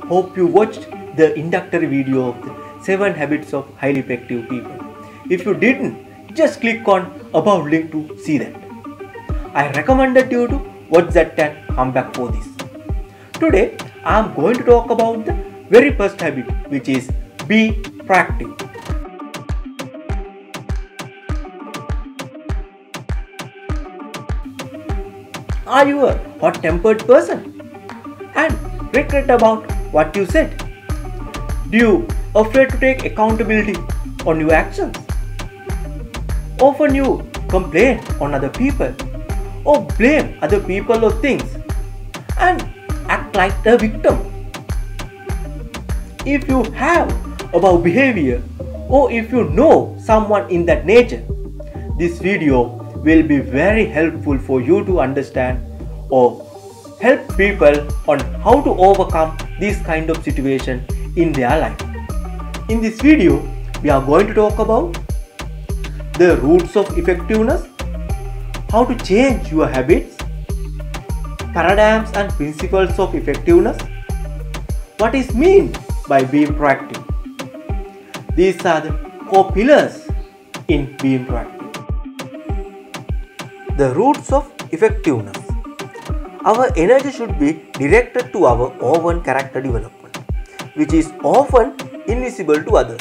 Hope you watched the introductory video of the 7 habits of highly effective people. If you didn't, just click on above link to see that. I recommended you to watch that and come back for this. Today I am going to talk about the very first habit, which is be proactive. Are you a hot-tempered person and regret about what you said? Do you afraid to take accountability on your actions? Often you complain on other people or blame other people or things and act like a victim. If you have above behavior or if you know someone in that nature, this video will be very helpful for you to understand or help people on how to overcome this kind of situation in their life. In this video, we are going to talk about the roots of effectiveness, how to change your habits, paradigms and principles of effectiveness, what is meant by being proactive. These are the core pillars in being proactive. The roots of effectiveness. Our energy should be directed to our own character development, which is often invisible to others,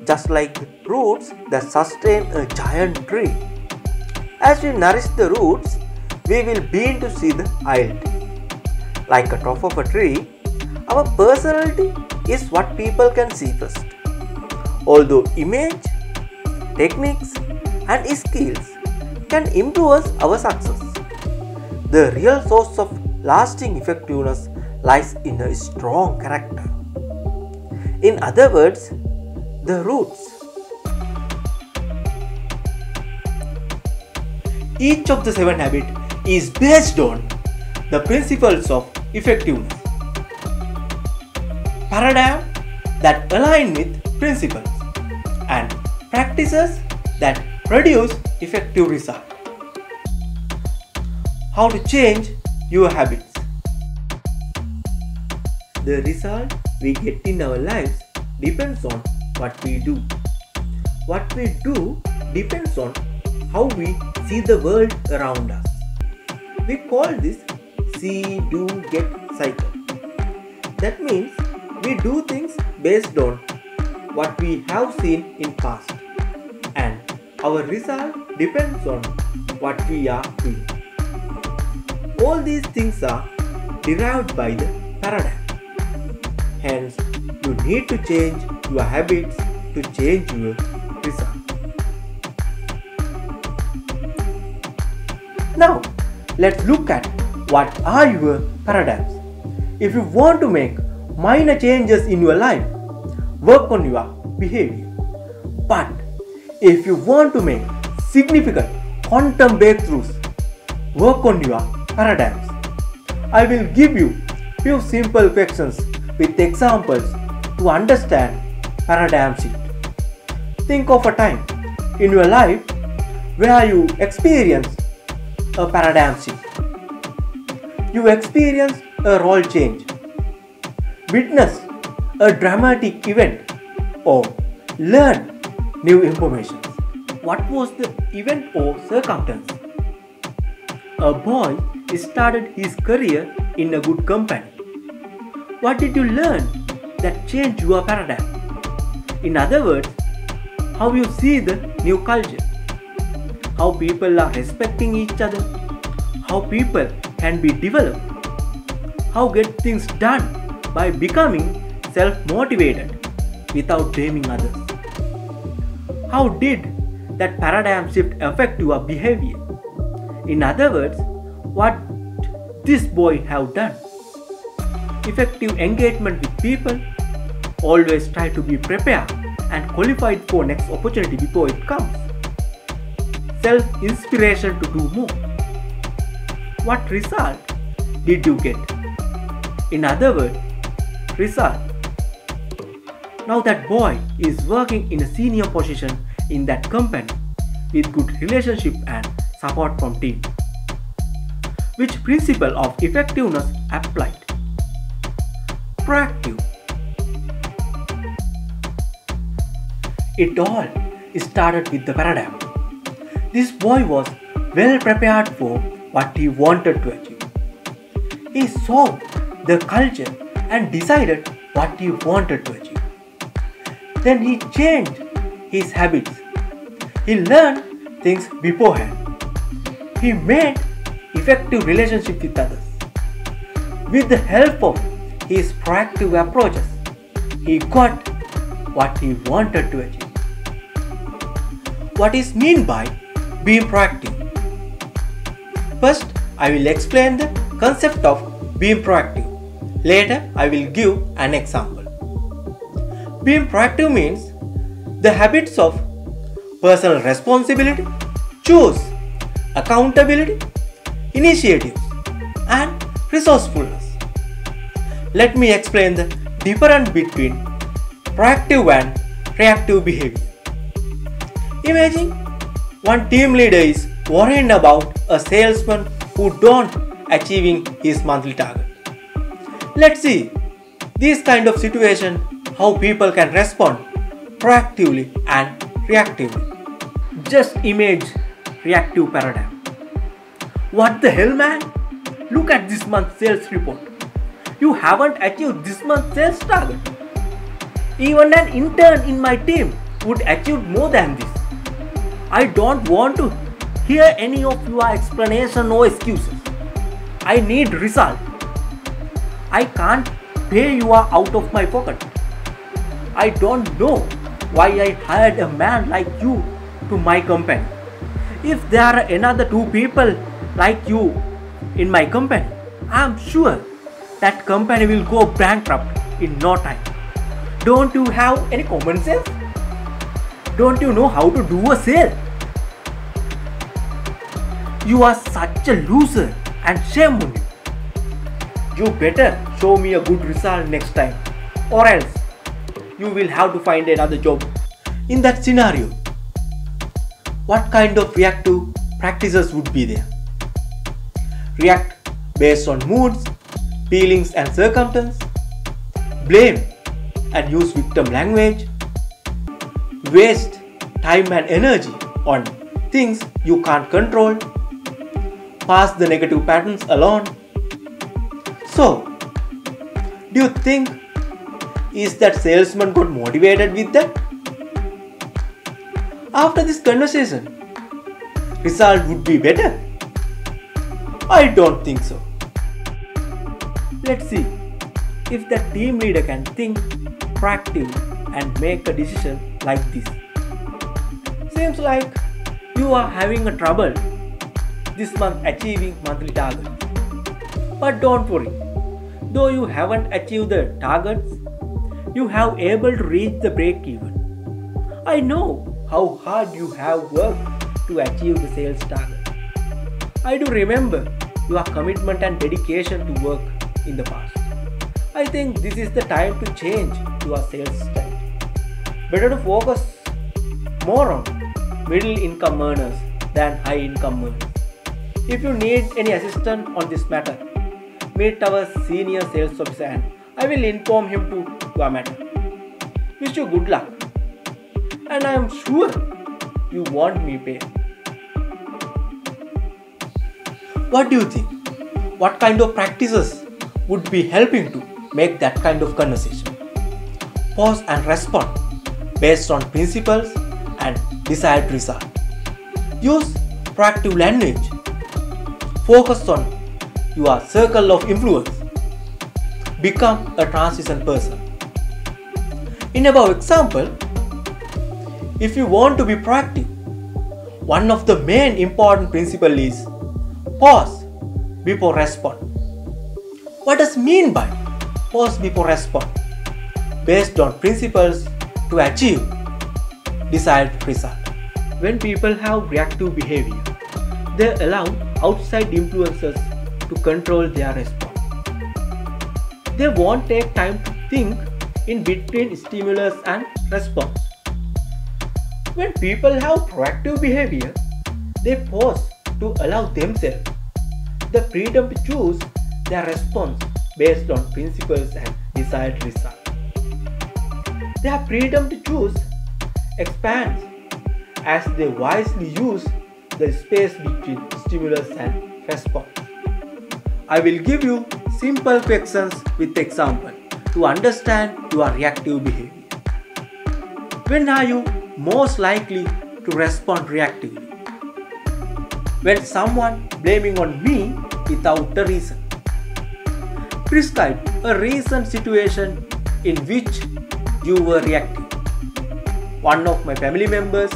just like the roots that sustain a giant tree. As we nourish the roots, we will begin to see the identity. Like a top of a tree, our personality is what people can see first. Although image, techniques and skills can influence our success, the real source of lasting effectiveness lies in a strong character. In other words, the roots. Each of the 7 habits is based on the principles of effectiveness. Paradigm that align with principles and practices that produce effective results. How to change your habits. The result we get in our lives depends on what we do. What we do depends on how we see the world around us. We call this see, do, get cycle. That means we do things based on what we have seen in past, and our result depends on what we are doing. All these things are derived by the paradigm. Hence, you need to change your habits to change your result. Now, let's look at what are your paradigms. If you want to make minor changes in your life, work on your behavior. But if you want to make significant quantum breakthroughs, work on your paradigms. I will give you few simple questions with examples to understand paradigm shift. Think of a time in your life where you experienced a paradigm shift. You experienced a role change, witnessed a dramatic event, or learned new information. What was the event or circumstance? A boy started his career in a good company. What did you learn that changed your paradigm? In other words, how you see the new culture, how people are respecting each other, how people can be developed, how get things done by becoming self-motivated without blaming others. How did that paradigm shift affect your behavior? In other words, what this boy have done? Effective engagement with people. Always try to be prepared and qualified for next opportunity before it comes. Self-inspiration to do more. What result did you get? In other words, result. Now that boy is working in a senior position in that company with good relationship and support from team. Which principle of effectiveness applied? proactive. It all started with the paradigm. This boy was well prepared for what he wanted to achieve. He saw the culture and decided what he wanted to achieve. Then he changed his habits. He learned things beforehand. He made effective relationships with others. With the help of his proactive approaches, he got what he wanted to achieve. What is meant by being proactive? First, I will explain the concept of being proactive. Later, I will give an example. Being proactive means the habits of personal responsibility, choose, accountability, initiatives, and resourcefulness. Let me explain the difference between proactive and reactive behavior. Imagine one team leader is worried about a salesman who don't achieving his monthly target. Let's see this kind of situation how people can respond proactively and reactively. Just image reactive paradigm. What the hell, man? Look at this month's sales report. You haven't achieved this month's sales target. Even an intern in my team would achieve more than this. I don't want to hear any of your explanation or excuses. I need result. I can't pay you out of my pocket. I don't know why I hired a man like you to my company. If there are another 2 people like you in my company, I am sure that company will go bankrupt in no time. Don't you have any common sense? Don't you know how to do a sale? You are such a loser and shame on you. You better show me a good result next time, or else you will have to find another job. In that scenario, what kind of reactive practices would be there? React based on moods, feelings and circumstances, blame and use victim language, waste time and energy on things you can't control, pass the negative patterns alone. So, do you think is that salesman got motivated with that? After this conversation, result would be better? I don't think so. Let's see if the team leader can think proactively and make a decision like this. Seems like you are having a trouble this month achieving monthly targets. But don't worry, though you haven't achieved the targets, you have able to reach the break even. I know how hard you have worked to achieve the sales target. I do remember your commitment and dedication to work in the past. I think this is the time to change your sales strategy. Better to focus more on middle income earners than high income earners. If you need any assistance on this matter, meet our senior sales officer and I will inform him to your matter. Wish you good luck. And I am sure you want me paid. What do you think? What kind of practices would be helping to make that kind of conversation? Pause and respond based on principles and desired result. Use proactive language. Focus on your circle of influence. Become a transition person. In above example, if you want to be proactive, one of the main important principles is pause before respond. What does mean by pause before respond? Based on principles to achieve desired result. When people have reactive behavior, they allow outside influences to control their response. They won't take time to think in between stimulus and response. When people have proactive behavior, they pause to allow themselves the freedom to choose their response based on principles and desired results. Their freedom to choose expands as they wisely use the space between stimulus and response. I will give you simple questions with example to understand your reactive behavior. When are you most likely to respond reactively? When someone blaming on me without a reason. Prescribe a recent situation in which you were reactive. One of my family members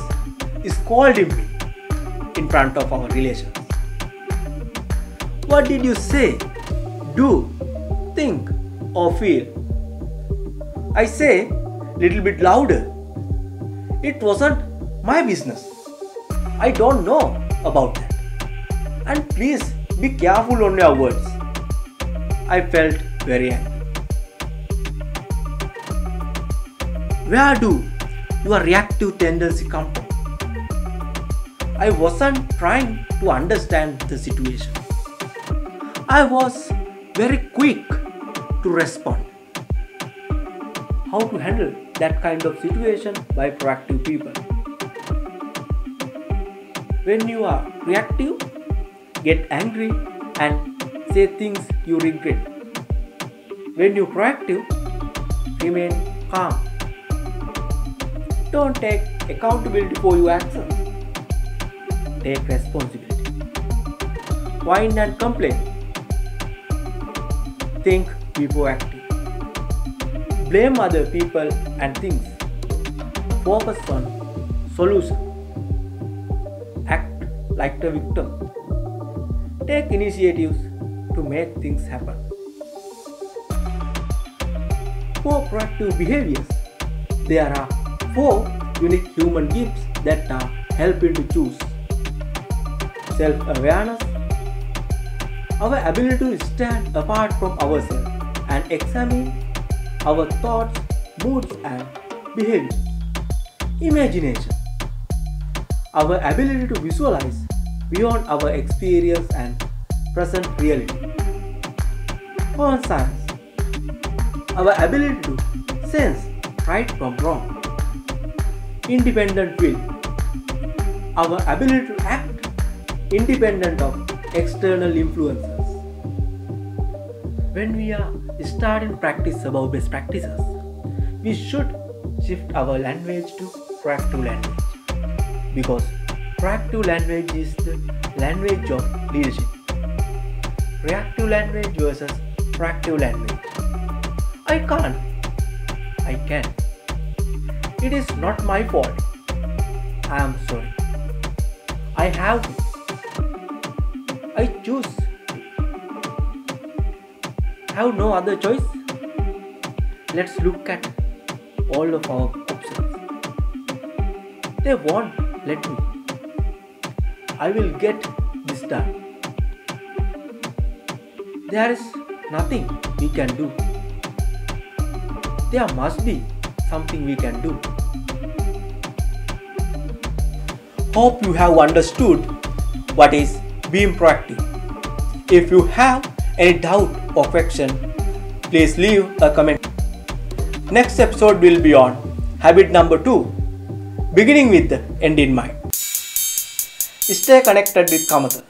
is scolding me in front of our relations. What did you say, do, think or feel? I say little bit louder. It wasn't my business. I don't know about that. And please be careful on your words. I felt very angry. Where do your reactive tendency come from? I wasn't trying to understand the situation. I was very quick to respond. How to handle that kind of situation by proactive people? When you are reactive, get angry and say things you regret. When you're proactive, remain calm. Don't take accountability for your actions. Take responsibility. Whine and complain. Think before acting. Blame other people and things. Focus on solution. Act like the victim. Take initiatives to make things happen. For proactive behaviors, there are 4 unique human gifts that are helping to choose. Self-awareness, our ability to stand apart from ourselves and examine our thoughts, moods and behavior. Imagination, our ability to visualize beyond our experience and present reality. Conscience, our ability to sense right from wrong. Independent will, our ability to act independent of external influences. When we are starting practice about best practices, we should shift our language to proactive language, because proactive language is the language of leadership. Reactive language versus proactive language. I can't. I can. It is not my fault. I am sorry. I have to. I choose. Have no other choice. Let's look at all of our options. They won't let me. I will get this done. There is nothing we can do. There must be something we can do. Hope you have understood what is being proactive. If you have any doubt or question, please leave a comment. Next episode will be on habit number 2, beginning with the end in mind. Stay connected with Kamatha.